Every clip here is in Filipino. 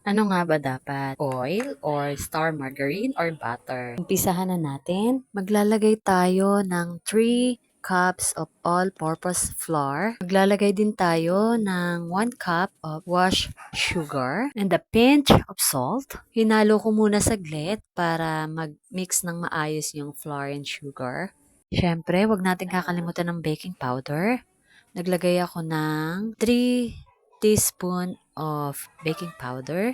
Ano nga ba dapat? Oil or star margarine or butter? Umpisahan na natin. Maglalagay tayo ng 3 cups of all-purpose flour. Maglalagay din tayo ng 1 cup of washed sugar and a pinch of salt. Hinalo ko muna saglit para mag-mix ng maayos yung flour and sugar. Siyempre, wag natin kakalimutan ng baking powder. Naglagay ako ng 3 teaspoon of baking powder.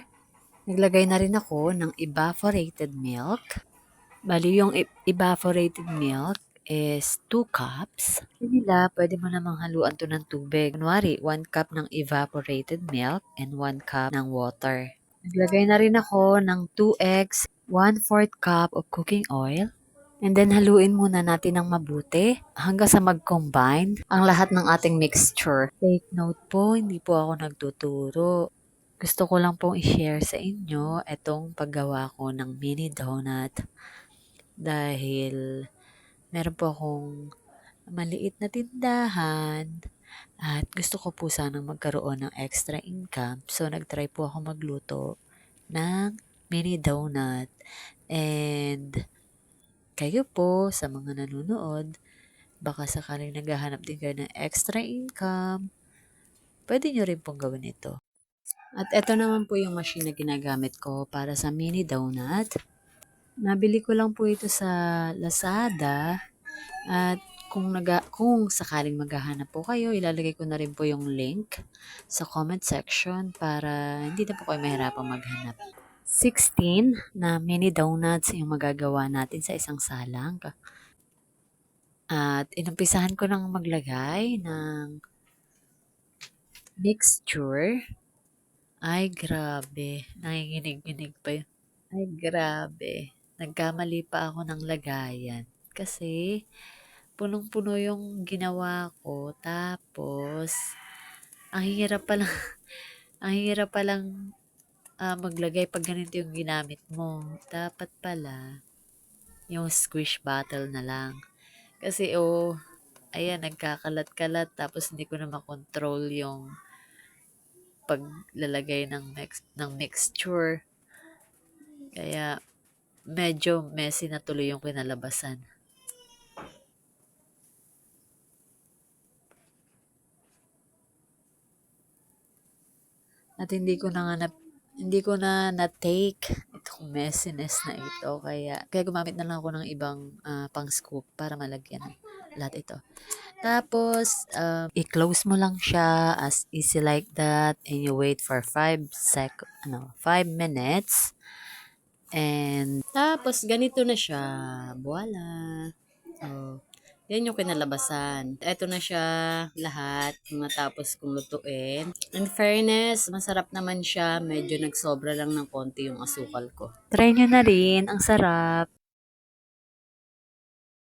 Naglagay na rin ako ng evaporated milk. Bali, yung evaporated milk is 2 cups. Nila, pwede mo namang haluan to ng tubig. Kunwari, 1 cup ng evaporated milk and 1 cup ng water. Naglagay na rin ako ng 2 eggs, 1/4 cup of cooking oil, and then haluin muna natin ng mabuti hanggang sa mag-combine ang lahat ng ating mixture. Take note po, hindi po ako nagtuturo. Gusto ko lang pong i-share sa inyo itong paggawa ko ng mini donut dahil meron po akong maliit na tindahan at gusto ko po sanang magkaroon ng extra income. So, nag-try po ako magluto ng mini donut. And kayo po, sa mga nanonood, baka sakaling naghahanap din kayo ng extra income, pwede nyo rin pong gawin ito. At ito naman po yung machine na ginagamit ko para sa mini donut. Nabili ko lang po ito sa Lazada at kung sakaling maghahanap po kayo, ilalagay ko na rin po yung link sa comment section para hindi na po kayo mahirapang maghanap. 16 na mini donuts yung magagawa natin sa isang salang. At inumpisahan ko nang maglagay ng mixture. Ay, grabe. Nanginginig-inig pa yun. Ay, grabe. Nagkamali pa ako ng lagayan. Kasi, punong-puno yung ginawa ko. Tapos, ang hirap palang, ang hirap palang maglagay pag ganito yung ginamit mo. Dapat pala, yung squish bottle na lang. Kasi, ayan, nagkakalat-kalat. Tapos, hindi ko na makontrol yung paglalagay ng mixture. Kaya, medyo messy na tuloy yung kinalabasan. At hindi ko na na-take itong messiness na ito. Kaya gumamit na lang ako ng ibang pang scoop para malagyan lahat ito. Tapos, i-close mo lang siya as easy like that and you wait for 5 minutes. And tapos, ganito na siya. Voila! So, yan yung kinalabasan. Ito na siya lahat, matapos kong lutuin. In fairness, masarap naman siya. Medyo nagsobra lang ng konti yung asukal ko. Try nyo na rin. Ang sarap.